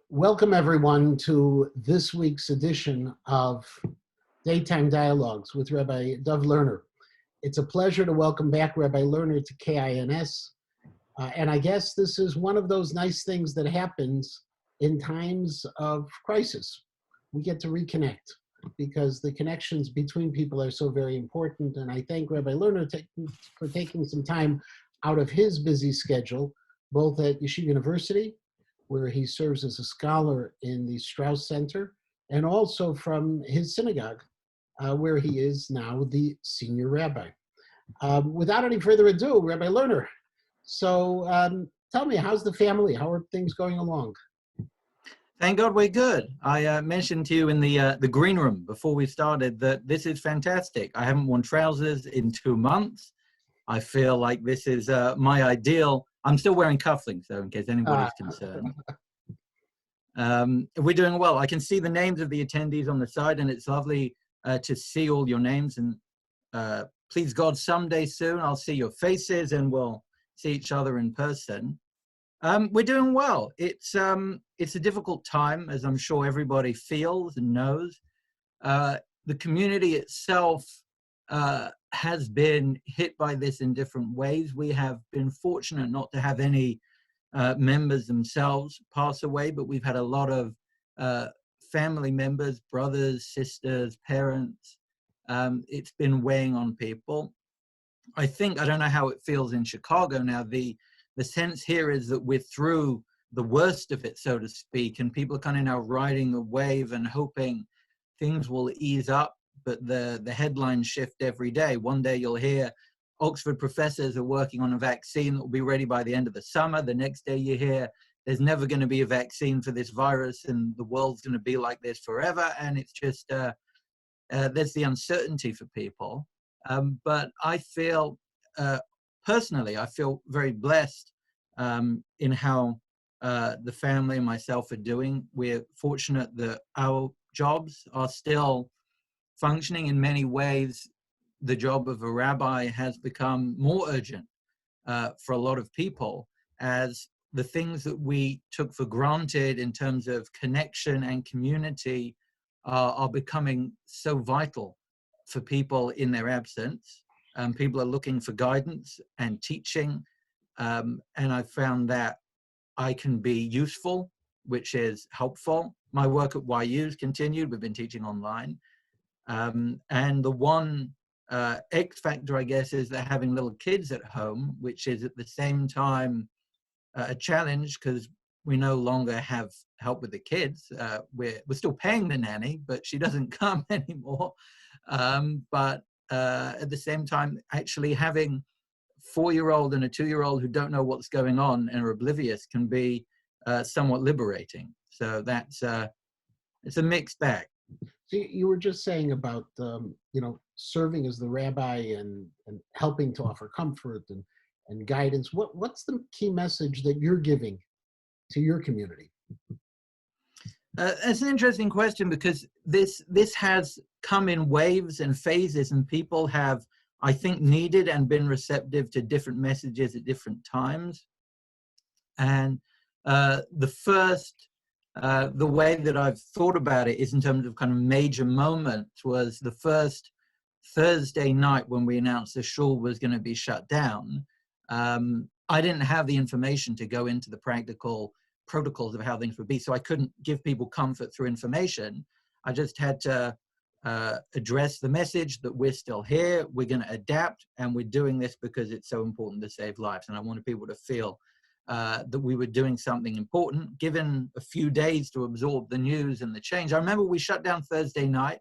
Welcome, everyone, to this week's edition of Daytime Dialogues with Rabbi Lerner. It's a pleasure to welcome back Rabbi Lerner to KINS. And I guess this is one of those nice things that happens in times of crisis. We get to reconnect because the connections between people are so very important. And I thank Rabbi Lerner for taking some time out of his busy schedule, both at Yeshiva University, where he serves as a scholar in the Strauss Center, and also from his synagogue, where he is now the senior rabbi. Without any further ado, Rabbi Lerner, so tell me, how's the family? How are things going along? Thank God we're good. I mentioned to you in the green room before we started that this is fantastic. I haven't worn trousers in 2 months. I feel like this is my ideal. I'm still wearing cufflinks, though, in case anybody's concerned. We're doing well. I can see the names of the attendees on the side, and it's lovely to see all your names. And please God, someday soon, I'll see your faces and we'll see each other in person. We're doing well. It's a difficult time, as I'm sure everybody feels and knows. The community itself has been hit by this in different ways. We have been fortunate not to have any members themselves pass away, but we've had a lot of family members, brothers, sisters, parents. It's been weighing on people. I don't know how it feels in Chicago now. The sense here is that we're through the worst of it, so to speak, and people are kind of now riding a wave and hoping things will ease up, but the headlines shift every day. One day you'll hear Oxford professors are working on a vaccine that will be ready by the end of the summer. The next day you hear there's never going to be a vaccine for this virus and the world's going to be like this forever. And it's just, there's the uncertainty for people. But I feel, personally, I feel very blessed in how the family and myself are doing. We're fortunate that our jobs are still functioning. In many ways, the job of a rabbi has become more urgent for a lot of people, as the things that we took for granted in terms of connection and community are becoming so vital for people in their absence. People are looking for guidance and teaching, and I found that I can be useful, which is helpful. My work at YU's continued. We've been teaching online. And the one X factor, I guess, is that having little kids at home, which is at the same time a challenge because we no longer have help with the kids. We're still paying the nanny, but she doesn't come anymore. But at the same time, actually having a 4-year-old and a 2-year-old who don't know what's going on and are oblivious can be somewhat liberating. So that's it's a mixed bag. So you were just saying about, serving as the rabbi and helping to offer comfort and guidance. What's the key message that you're giving to your community? It's an interesting question because this has come in waves and phases, and people have, I think, needed and been receptive to different messages at different times. And the way that I've thought about it is in terms of kind of major moments was the first Thursday night when we announced the shul was going to be shut down. I didn't have the information to go into the practical protocols of how things would be, so I couldn't give people comfort through information. I just had to address the message that we're still here, we're going to adapt, and we're doing this because it's so important to save lives. And I wanted people to feel that we were doing something important, given a few days to absorb the news and the change. I remember we shut down Thursday night,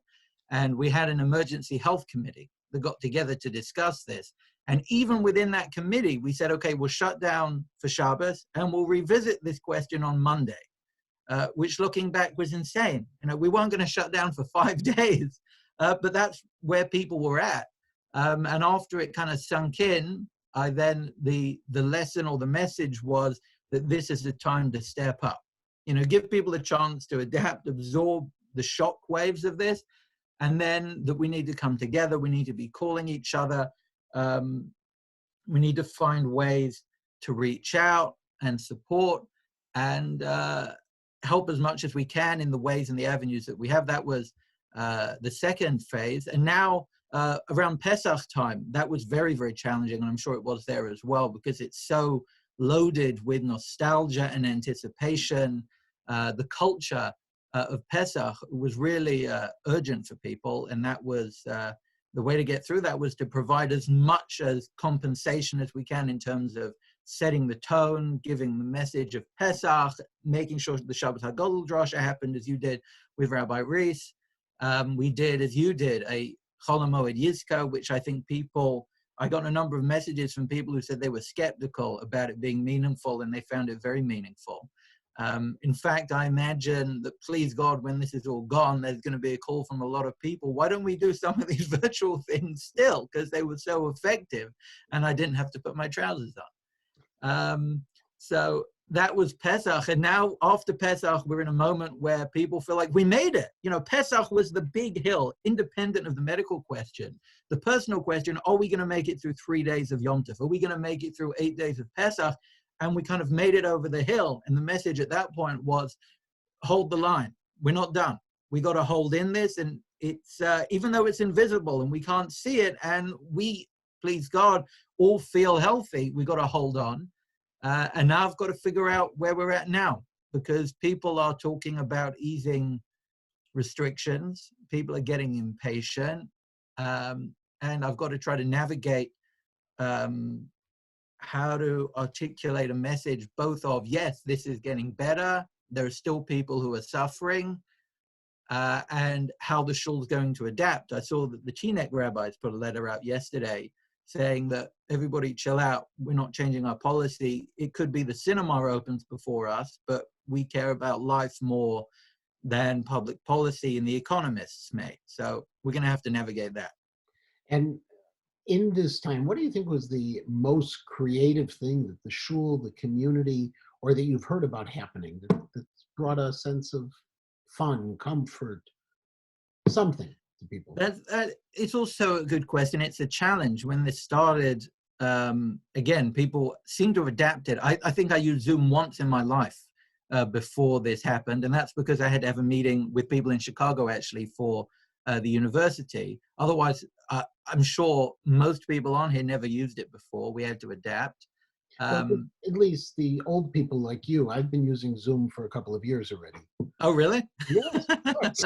and we had an emergency health committee that got together to discuss this. And even within that committee, we said, okay, we'll shut down for Shabbos, and we'll revisit this question on Monday, which looking back was insane. We weren't going to shut down for 5 days, but that's where people were at. And after it kind of sunk in, then the lesson or the message was that this is the time to step up. Give people a chance to adapt, absorb the shock waves of this, and then that we need to come together. We need to be calling each other. We need to find ways to reach out and support and help as much as we can in the ways and the avenues that we have. That was the second phase. And now around Pesach time, that was very, very challenging. And I'm sure it was there as well, because it's so loaded with nostalgia and anticipation. The culture of Pesach was really urgent for people. And that was the way to get through that, was to provide as much as compensation as we can in terms of setting the tone, giving the message of Pesach, making sure the Shabbat HaGadol drasha happened as you did with Rabbi Rees. We did, as you did, a Chol HaMoed Yizka, which I think I got a number of messages from people who said they were skeptical about it being meaningful, and they found it very meaningful. In fact, I imagine that, please God, when this is all gone, there's going to be a call from a lot of people. Why don't we do some of these virtual things still? Because they were so effective, and I didn't have to put my trousers on. So that was Pesach. And now after Pesach, we're in a moment where people feel like we made it. You know, Pesach was the big hill, independent of the medical question. The personal question, are we going to make it through 3 days of Yom Tov? Are we going to make it through 8 days of Pesach? And we kind of made it over the hill. And the message at that point was, hold the line. We're not done. We got to hold in this. And it's, even though it's invisible and we can't see it, and we, please God, all feel healthy, we got to hold on. And now I've got to figure out where we're at now, because people are talking about easing restrictions. People are getting impatient. And I've got to try to navigate how to articulate a message both of, yes, this is getting better, there are still people who are suffering, and how the shul is going to adapt. I saw that the Chinek rabbis put a letter out yesterday saying that everybody chill out, we're not changing our policy. It could be the cinema opens before us, but we care about life more than public policy and the economists may. So we're going to have to navigate that. And in this time, what do you think was the most creative thing that the shul, the community, or that you've heard about happening that's brought a sense of fun, comfort, something to people? It's also a good question. It's a challenge. When this started, again, people seem to have adapted. I think I used Zoom once in my life before this happened, and that's because I had to have a meeting with people in Chicago, actually, for the university. Otherwise, I'm sure most people on here never used it before. We had to adapt. Well, at least the old people like you, I've been using Zoom for a couple of years already. Oh, really? Yes, of course.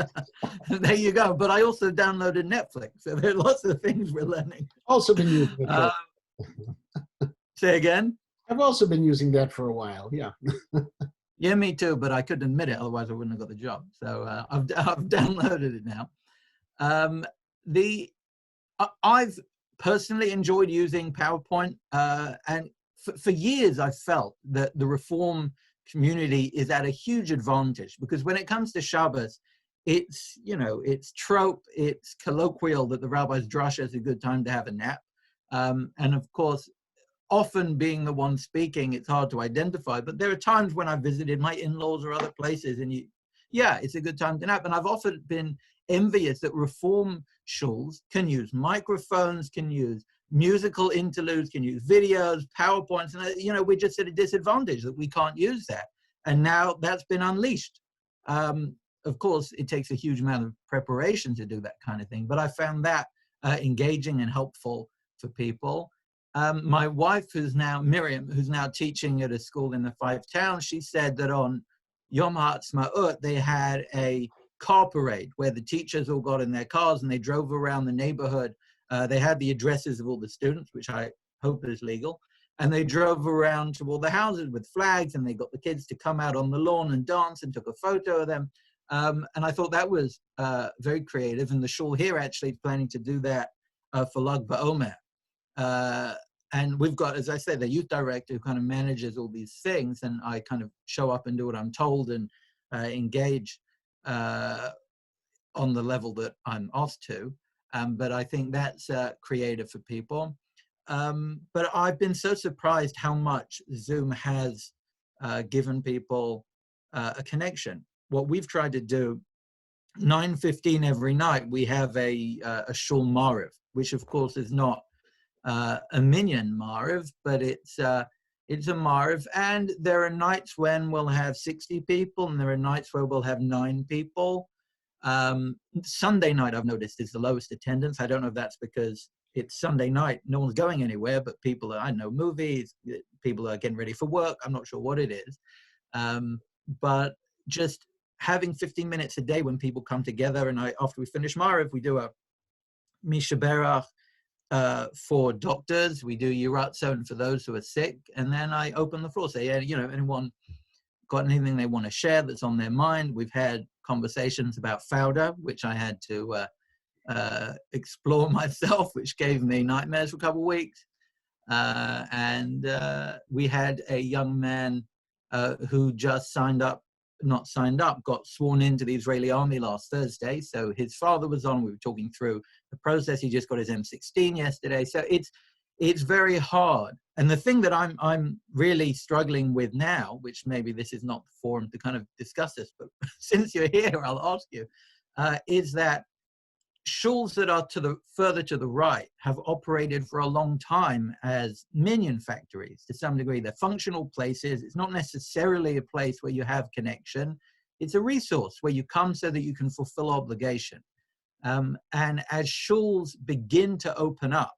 There you go. But I also downloaded Netflix, so there are lots of things we're learning. Also been using it. Say again? I've also been using that for a while, yeah. Yeah, me too, but I couldn't admit it, otherwise I wouldn't have got the job. So I've downloaded it now. I've personally enjoyed using PowerPoint, and for years I've felt that the Reform community is at a huge advantage, because when it comes to Shabbos, it's, you know, it's trope, it's colloquial that the rabbi's drasha is a good time to have a nap. And of course, often being the one speaking, it's hard to identify, but there are times when I've visited my in-laws or other places, and it's a good time to nap. And I've often been envious that Reform shuls can use microphones, can use musical interludes, can use videos, PowerPoints, and you know, we're just at a disadvantage that we can't use that. And now that's been unleashed. Of course, it takes a huge amount of preparation to do that kind of thing, but I found that engaging and helpful for people. My wife, Miriam, who's now teaching at a school in the Five Towns, she said that on Yom HaAtzmaut, they had a car parade where the teachers all got in their cars and they drove around the neighborhood. They had the addresses of all the students, which I hope is legal. And they drove around to all the houses with flags, and they got the kids to come out on the lawn and dance, and took a photo of them. And I thought that was very creative. And the shul here actually is planning to do that for Lag BaOmer. And we've got, as I said, the youth director who kind of manages all these things, and I kind of show up and do what I'm told and engage on the level that I'm asked to. But I think that's creative for people. But I've been so surprised how much Zoom has given people a connection. What we've tried to do, 9:15 every night, we have a shul mariv, which of course is not a minyan mariv, but it's a Marv, and there are nights when we'll have 60 people, and there are nights where we'll have 9 people. Sunday night, I've noticed, is the lowest attendance. I don't know if that's because it's Sunday night, no one's going anywhere, but people are, I know, movies, people are getting ready for work. I'm not sure what it is. But just having 15 minutes a day when people come together, and after we finish Marv, we do a Mishaberach for doctors, we do Yiratzon for those who are sick, and then I open the floor, say, yeah, anyone got anything they want to share that's on their mind. We've had conversations about Fauda, which I had to explore myself, which gave me nightmares for a couple of weeks. And we had a young man who just got sworn into the Israeli army last Thursday. So his father was on, we were talking through the process. He just got his M16 yesterday. So it's very hard. And the thing that I'm really struggling with now, which maybe this is not the forum to kind of discuss this, but since you're here, I'll ask you, is that shuls that are further to the right have operated for a long time as minion factories to some degree. They're functional places. It's not necessarily a place where you have connection. It's a resource where you come so that you can fulfill obligation. And as shuls begin to open up,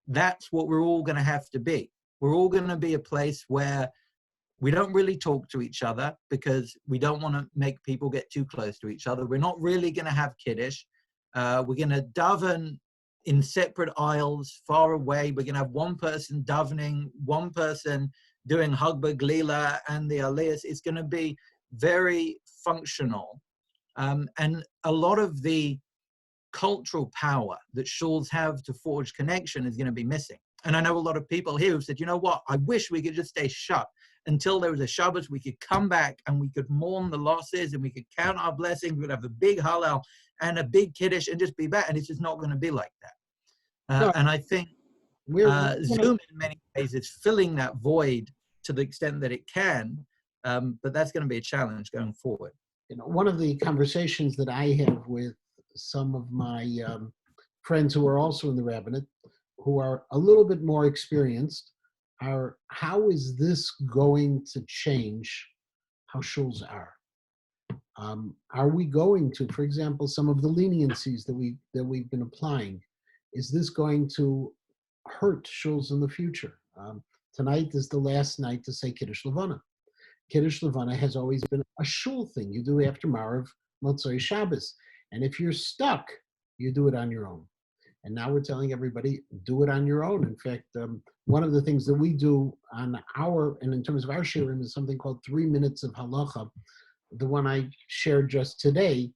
that's what we're all going to have to be. We're all going to be a place where we don't really talk to each other because we don't want to make people get too close to each other. We're not really going to have Kiddush. We're going to daven in separate aisles, far away. We're going to have one person davening, one person doing Hagbah Glila and the Aliyahs. It's going to be very functional. And a lot of the cultural power that shuls have to forge connection is going to be missing. And I know a lot of people here who've said, you know what, I wish we could just stay shut until there was a Shabbos, we could come back and we could mourn the losses and we could count our blessings. We would have a big Hallel and a big Kiddush and just be back. And it's just not going to be like that. No, and I think Zoom in many ways is filling that void to the extent that it can. But that's going to be a challenge going forward. One of the conversations that I have with some of my friends who are also in the rabbinate, who are a little bit more experienced, are how is this going to change how shuls are? Are we going to, for example, some of the leniencies that we've been applying, is this going to hurt shuls in the future? Tonight is the last night to say Kiddush Levana. Kiddush Levana has always been a shul thing. You do after Marav, Motzei Shabbos. And if you're stuck, you do it on your own. And now we're telling everybody, do it on your own. In fact, one of the things that we do and in terms of our shiurim is something called 3 minutes of halacha. The one I shared just today,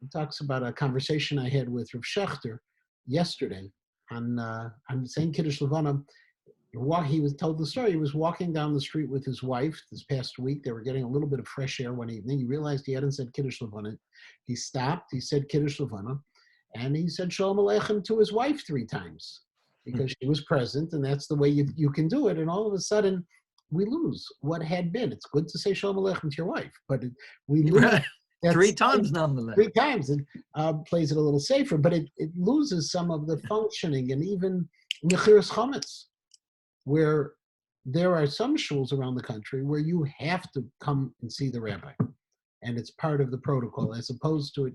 it talks about a conversation I had with Rav Schechter yesterday on saying Kiddush Levana. He was told the story. He was walking down the street with his wife this past week. They were getting a little bit of fresh air one evening. He realized he hadn't said Kiddush Levana. He stopped. He said Kiddush Levana. And he said Shalom Aleichem to his wife 3 times because she was present, and that's the way you can do it. And all of a sudden, we lose what had been. It's good to say Shalom Aleichem to your wife, but we lose. 3 times nonetheless. 3 times. It plays it a little safer, but it loses some of the functioning, and even Mechiras Chametz, where there are some shuls around the country where you have to come and see the rabbi, and it's part of the protocol, as opposed to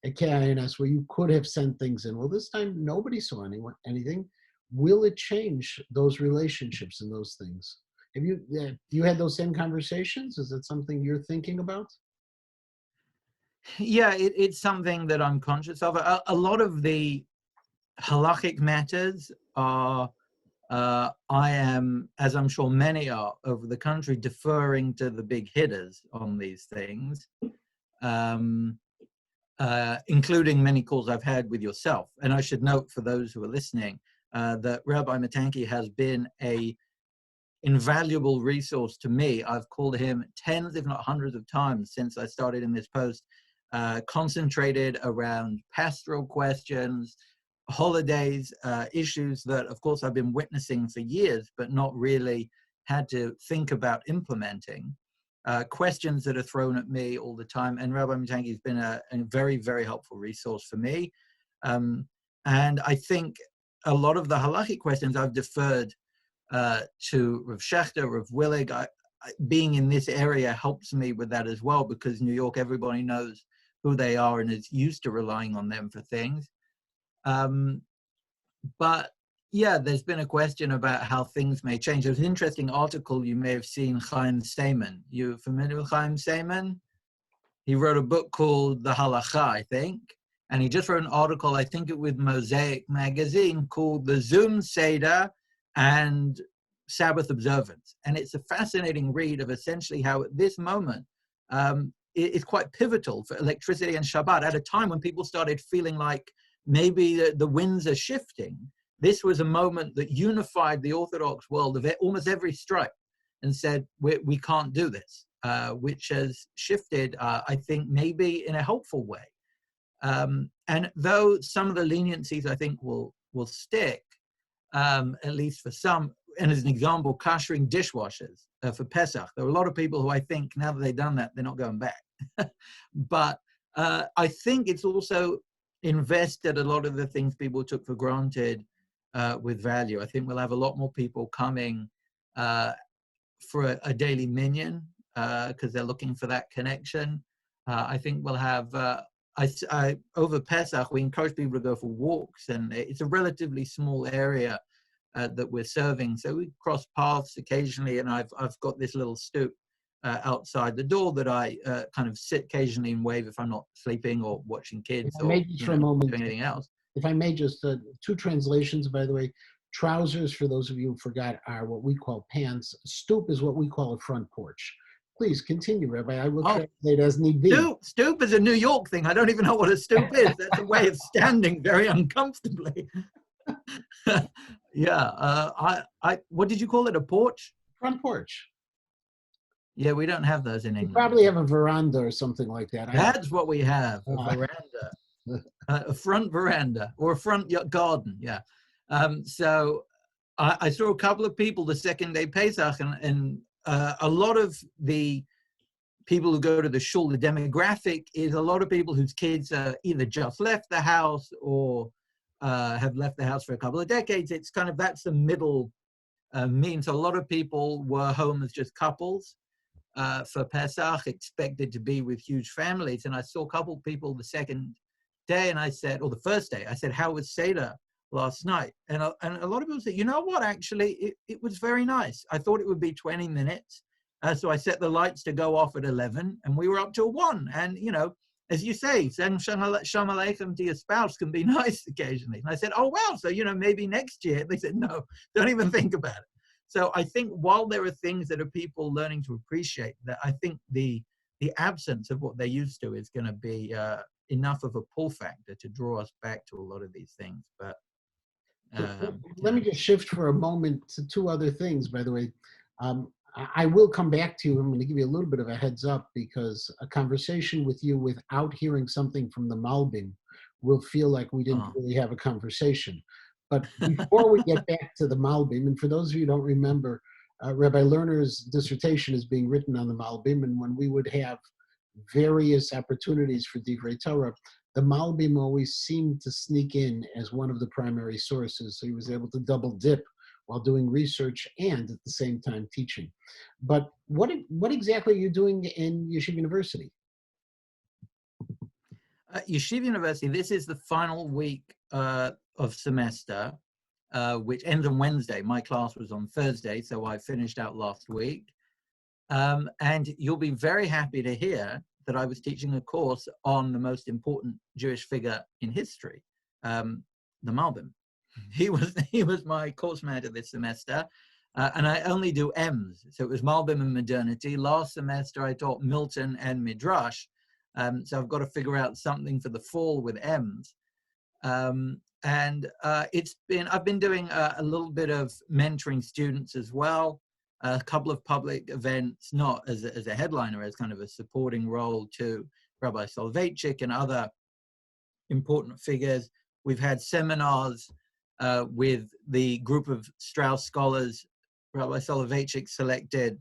at KINS where you could have sent things in. Well, this time nobody saw anything. Will it change those relationships and those things? Have you had those same conversations? Is that something you're thinking about? Yeah, it's something that I'm conscious of. A lot of the halachic matters are, I am, as I'm sure many are over the country, deferring to the big hitters on these things, including many calls I've had with yourself. And I should note for those who are listening that Rabbi Matanki has been a invaluable resource to me. I've called him tens, if not hundreds of times since I started in this post, concentrated around pastoral questions, holidays, issues that, of course, I've been witnessing for years, but not really had to think about implementing. Questions that are thrown at me all the time. And Rabbi Matangi has been a very, very helpful resource for me. And I think a lot of the halachic questions I've deferred to Rav Schechter, Rav Willig. Being in this area helps me with that as well, because New York, everybody knows who they are and is used to relying on them for things. But yeah, there's been a question about how things may change. There's an interesting article you may have seen, Chaim Seiman. You familiar with Chaim Seiman? He wrote a book called The Halacha, I think. And he just wrote an article, I think it with Mosaic magazine, called The Zoom Seder and Sabbath Observance. And it's a fascinating read of essentially how at this moment, it's quite pivotal for electricity and Shabbat at a time when people started feeling like maybe the winds are shifting. This was a moment that unified the Orthodox world of almost every stripe and said, we can't do this, which has shifted, I think, maybe in a helpful way. And though some of the leniencies, I think, will stick, at least for some, and as an example, kashering dishwashers for Pesach. There are a lot of people who I think now that they've done that, they're not going back. But I think it's also invested a lot of the things people took for granted with value. I think we'll have a lot more people coming for a daily minyan because they're looking for that connection. I think we'll have, over Pesach, we encourage people to go for walks, and it's a relatively small area that we're serving. So we cross paths occasionally, and I've got this little stoop outside the door that I kind of sit occasionally and wave if I'm not sleeping or watching kids or doing anything else. If I may just, two translations, by the way. Trousers, for those of you who forgot, are what we call pants. Stoop is what we call a front porch. Please continue, Rabbi. I will translate as need be. Stoop is a New York thing. I don't even know what a stoop is. That's a way of standing very uncomfortably. Yeah. What did you call it? A porch? Front porch. Yeah, we don't have those in England. You probably have a veranda or something like that. That's what we have, a veranda. A front veranda or a front garden, yeah. So I saw a couple of people the second day Pesach, and a lot of the people who go to the shul, the demographic is a lot of people whose kids either just left the house or have left the house for a couple of decades. It's kind of, that's the middle mean. So a lot of people were home as just couples for Pesach, expected to be with huge families. And I saw a couple of people the second day, and I said, or the first day, I said, how was Seder last night? And a lot of people said, you know what, actually, it was very nice. I thought it would be 20 minutes. So I set the lights to go off at 11, and we were up till 1. And, you know, as you say, saying Shalom Aleichem to your spouse can be nice occasionally. And I said, oh, well, so, you know, maybe next year. They said, no, don't even think about it. So I think while there are things that are people learning to appreciate, that I think the absence of what they're used to is going to be enough of a pull factor to draw us back to a lot of these things. But let me just shift for a moment to two other things, by the way. I will come back to you. I'm going to give you a little bit of a heads up, because a conversation with you without hearing something from the Malbim will feel like we didn't really have a conversation. But before we get back to the Malbim, and for those of you who don't remember, Rabbi Lerner's dissertation is being written on the Malbim, and when we would have various opportunities for Divrei Torah, the Malbim always seemed to sneak in as one of the primary sources. So he was able to double dip while doing research and at the same time teaching. But what exactly are you doing in Yeshiva University? Yeshiva University, this is the final week of semester, which ends on Wednesday. My class was on Thursday, so I finished out last week. And you'll be very happy to hear that I was teaching a course on the most important Jewish figure in history, the Malbim. He was my course manager this semester, and I only do M's. So it was Malbim and modernity. Last semester I taught Milton and Midrash, so I've got to figure out something for the fall with M's. And I've been doing a little bit of mentoring students as well. A couple of public events, not as a headliner, as kind of a supporting role to Rabbi Soloveitchik and other important figures. We've had seminars with the group of Strauss scholars. Rabbi Soloveitchik selected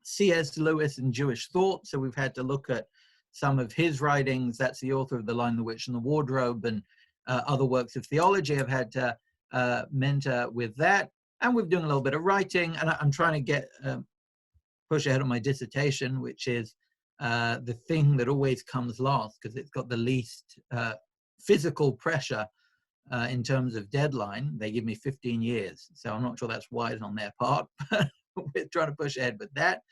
C.S. Lewis and Jewish thought, so we've had to look at some of his writings. That's the author of The Lion, the Witch, and the Wardrobe, and other works of theology. I've had to mentor with that. and we're doing a little bit of writing, and I'm trying to get push ahead on my dissertation, which is the thing that always comes last because it's got the least physical pressure in terms of deadline. They give me 15 years, so I'm not sure that's wise on their part, but we're trying to push ahead with that.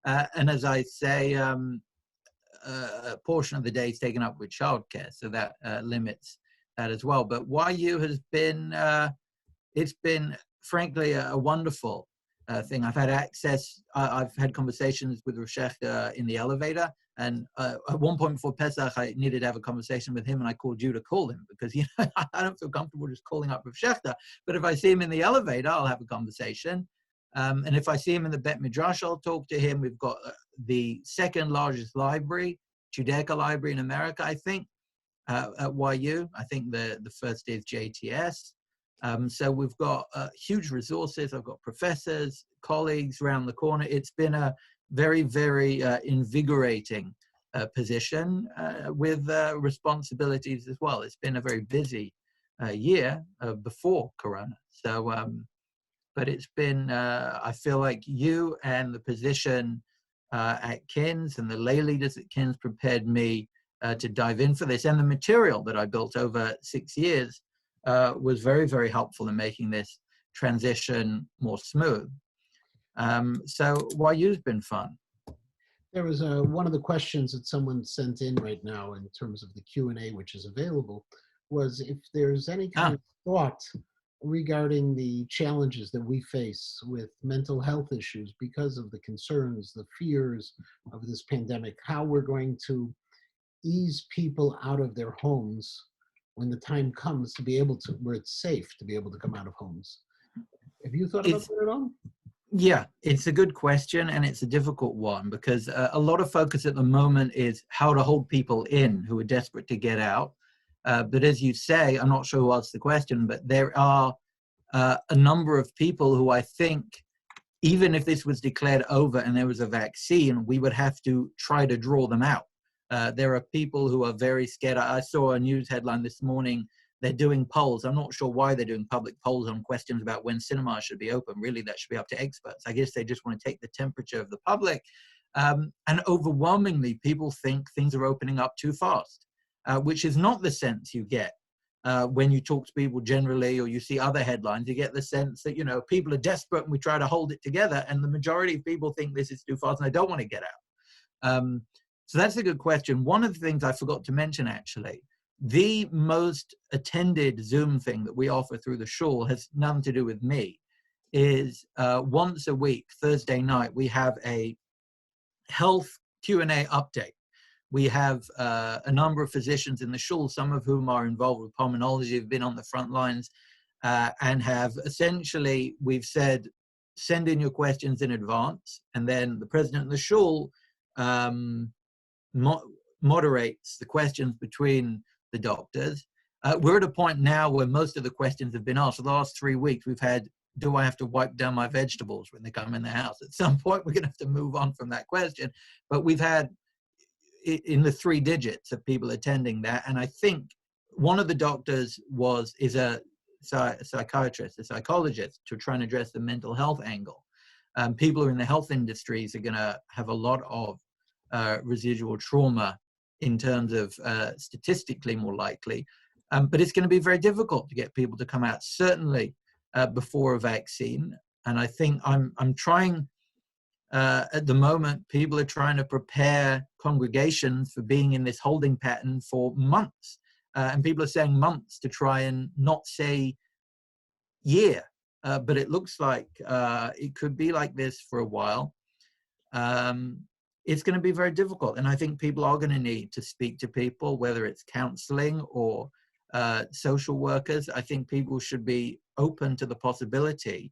And as I say, a portion of the day is taken up with childcare, so that limits that as well. But YU has been, it's been frankly a wonderful thing. I've had access, I've had conversations with Roshech in the elevator, and at one point before Pesach, I needed to have a conversation with him, and I called you to call him because, you know, I don't feel comfortable just calling up Roshech. But if I see him in the elevator, I'll have a conversation. And if I see him in the Bet Midrash, I'll talk to him. We've got the second largest library, Judaica Library in America, I think, at YU. I think the first is JTS. So we've got huge resources. I've got professors, colleagues around the corner. It's been a very, very invigorating position with responsibilities as well. It's been a very busy year before Corona. So, but it's been, I feel like you and the position at KINS and the lay leaders at KINS prepared me to dive in for this. And the material that I built over 6 years was very, very helpful in making this transition more smooth. So YU's been fun. There was one of the questions that someone sent in right now in terms of the Q&A, which is available, was if there's any kind of thought regarding the challenges that we face with mental health issues because of the concerns, the fears of this pandemic, how we're going to ease people out of their homes when the time comes to be able to, where it's safe to be able to come out of homes. Have you thought about that at all? Yeah, it's a good question, and it's a difficult one because a lot of focus at the moment is how to hold people in who are desperate to get out. But as you say, I'm not sure who asked the question, but there are a number of people who I think, even if this was declared over and there was a vaccine, we would have to try to draw them out. There are people who are very scared. I saw a news headline this morning. They're doing polls. I'm not sure why they're doing public polls on questions about when cinemas should be open. Really, that should be up to experts. I guess they just want to take the temperature of the public. And overwhelmingly, people think things are opening up too fast, which is not the sense you get when you talk to people generally, or you see other headlines. You get the sense that, you know, people are desperate and we try to hold it together. And the majority of people think this is too fast and they don't want to get out. So that's a good question. One of the things I forgot to mention, actually, the most attended Zoom thing that we offer through the shul has nothing to do with me, is once a week, Thursday night, we have a health Q&A update. We have a number of physicians in the shul, some of whom are involved with pulmonology, have been on the front lines, and have essentially, we've said, send in your questions in advance, and then the president of the shul moderates the questions between the doctors. We're at a point now where most of the questions have been asked. For the last 3 weeks, we've had, do I have to wipe down my vegetables when they come in the house? At some point, we're going to have to move on from that question. But we've had in the 3 digits of people attending that. And I think one of the doctors is a psychiatrist, a psychologist, to try and address the mental health angle. People who are in the health industries are going to have a lot of residual trauma in terms of statistically more likely. But it's going to be very difficult to get people to come out, certainly before a vaccine. And I think I'm trying, at the moment, people are trying to prepare congregations for being in this holding pattern for months. And people are saying months to try and not say year. But it looks like it could be like this for a while. It's going to be very difficult. And I think people are going to need to speak to people, whether it's counseling or social workers. I think people should be open to the possibility.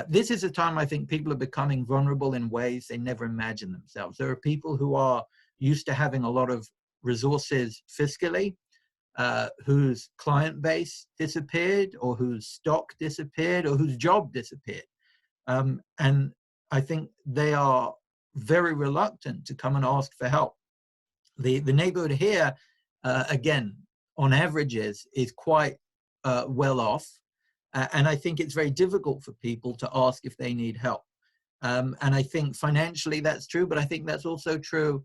This is a time I think people are becoming vulnerable in ways they never imagined themselves. There are people who are used to having a lot of resources fiscally, whose client base disappeared, or whose stock disappeared, or whose job disappeared. And I think they are very reluctant to come and ask for help. The neighborhood here, again, on average is quite well off. And I think it's very difficult for people to ask if they need help. And I think financially that's true, but I think that's also true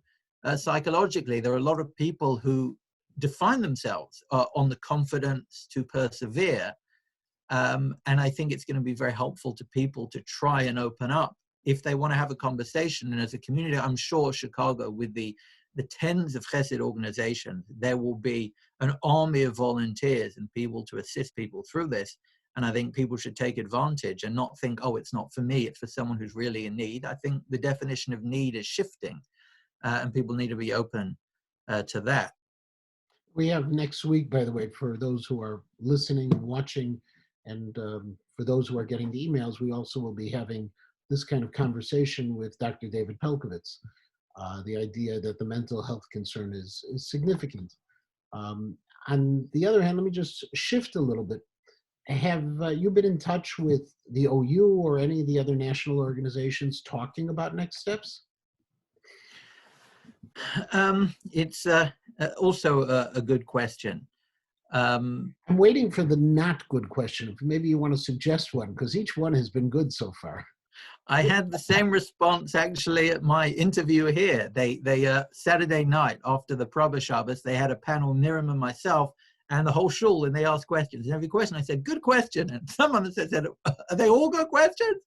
psychologically. There are a lot of people who define themselves on the confidence to persevere. And I think it's going to be very helpful to people to try and open up if they want to have a conversation. And as a community, I'm sure Chicago, with the tens of Chesed organizations, there will be an army of volunteers and people to assist people through this. And I think people should take advantage and not think, oh, it's not for me, it's for someone who's really in need. I think the definition of need is shifting, and people need to be open to that. We have next week, by the way, for those who are listening and watching, and for those who are getting the emails, we also will be having this kind of conversation with Dr. David Pelkovitz. The idea that the mental health concern is significant. On the other hand, let me just shift a little bit. Have you been in touch with the OU or any of the other national organizations talking about next steps? It's also a good question. I'm waiting for the not good question. Maybe you want to suggest one, because each one has been good so far. I had the same response actually at my interview here. They Saturday night after the Prober Shabbos, they had a panel, Miriam and myself, and the whole shul, and they asked questions. And every question I said, good question. And someone said, are they all good questions?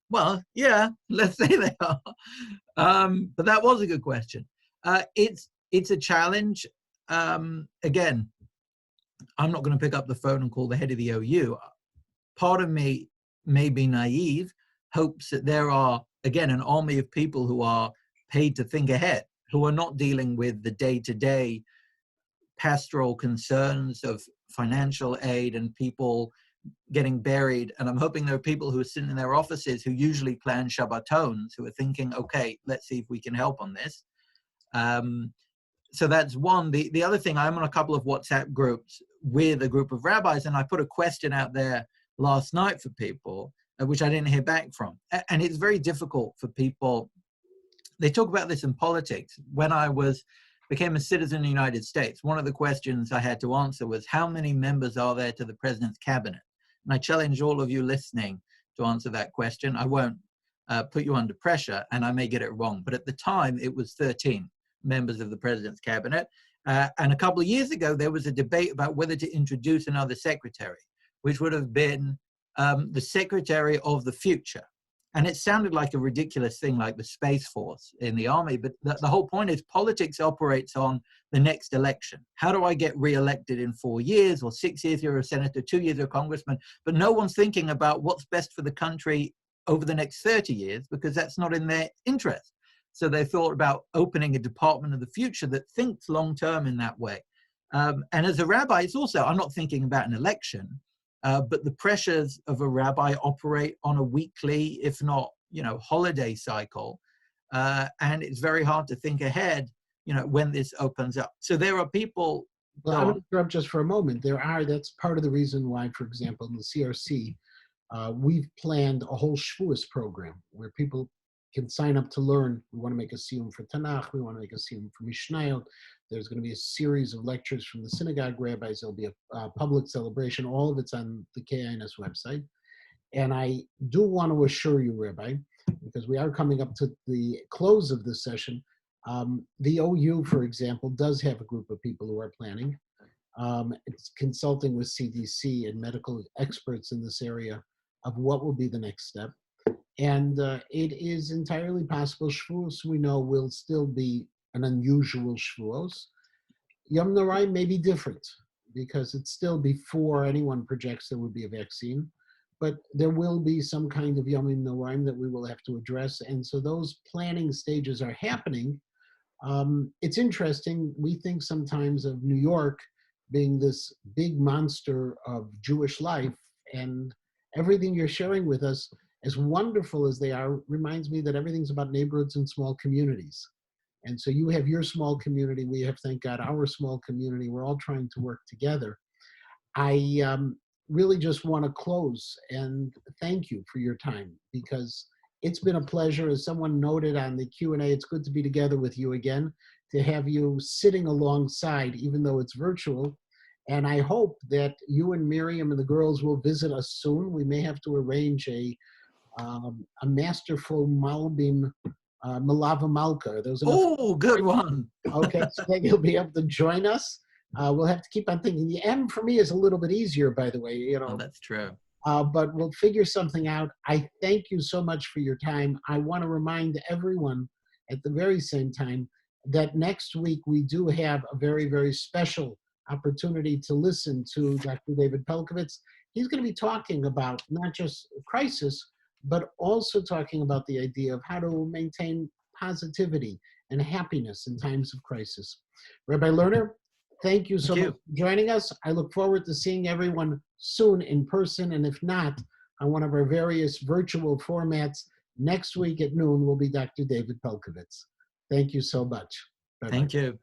Well, yeah, let's say they are. But that was a good question. It's a challenge. Again, I'm not going to pick up the phone and call the head of the OU. Part of me may be naive, hopes that there are, again, an army of people who are paid to think ahead, who are not dealing with the day-to-day pastoral concerns of financial aid and people getting buried. And I'm hoping there are people who are sitting in their offices who usually plan Shabbatons, who are thinking, okay, let's see if we can help on this. So that's one. The other thing, I'm on a couple of WhatsApp groups with a group of rabbis, and I put a question out there last night for people, which I didn't hear back from. And it's very difficult for people. They talk about this in politics. When I became a citizen of the United States, one of the questions I had to answer was, how many members are there to the president's cabinet? And I challenge all of you listening to answer that question. I won't put you under pressure, and I may get it wrong, but at the time it was 13 members of the president's cabinet. And a couple of years ago, there was a debate about whether to introduce another secretary, which would have been the secretary of the future. And it sounded like a ridiculous thing, like the Space Force in the army. But the whole point is politics operates on the next election. How do I get reelected in 4 years or 6 years? You're a senator, 2 years, you're a congressman. But no one's thinking about what's best for the country over the next 30 years, because that's not in their interest. So they thought about opening a department of the future that thinks long-term in that way. And as a rabbi, it's also, I'm not thinking about an election. But the pressures of a rabbi operate on a weekly, if not, holiday cycle. And it's very hard to think ahead, when this opens up. So there are people. Well, I'm going to interrupt just for a moment. That's part of the reason why, for example, in the CRC, we've planned a whole Shavuos program where people can sign up to learn. We want to make a siyum for Tanakh. We want to make a siyum for Mishnayot. There's going to be a series of lectures from the synagogue rabbis. There'll be a public celebration. All of it's on the KINS website. And I do want to assure you, Rabbi, because we are coming up to the close of this session, the OU, for example, does have a group of people who are planning. It's consulting with CDC and medical experts in this area of what will be the next step. And it is entirely possible Shavuos, we know, will still be an unusual Shavuos. Yom Noraim may be different because it's still before anyone projects there would be a vaccine, but there will be some kind of Yom Noraim that we will have to address. And so those planning stages are happening. It's interesting. We think sometimes of New York being this big monster of Jewish life, and everything you're sharing with us, as wonderful as they are, reminds me that everything's about neighborhoods and small communities. And so you have your small community, we have, thank God, our small community. We're all trying to work together. I really just want to close and thank you for your time, because it's been a pleasure. As someone noted on the Q&A, it's good to be together with you again, to have you sitting alongside, even though it's virtual, And I hope that you and Miriam and the girls will visit us soon. We may have to arrange a masterful Malbim Malava Malka. Are those enough? Oh, good one. Okay, so that you'll be able to join us. We'll have to keep on thinking. The M for me is a little bit easier, by the way, Oh, that's true. but we'll figure something out. I thank you so much for your time. I want to remind everyone at the very same time that next week we do have a very, very special opportunity to listen to Dr. David Pelkovitz. He's going to be talking about not just crisis, but also talking about the idea of how to maintain positivity and happiness in times of crisis. Rabbi Lerner, thank you so Thank much you. for joining us. I look forward to seeing everyone soon in person, and if not, on one of our various virtual formats. Next week at noon will be Dr. David Pelkovitz. Thank you so much. Bye-bye. Thank you.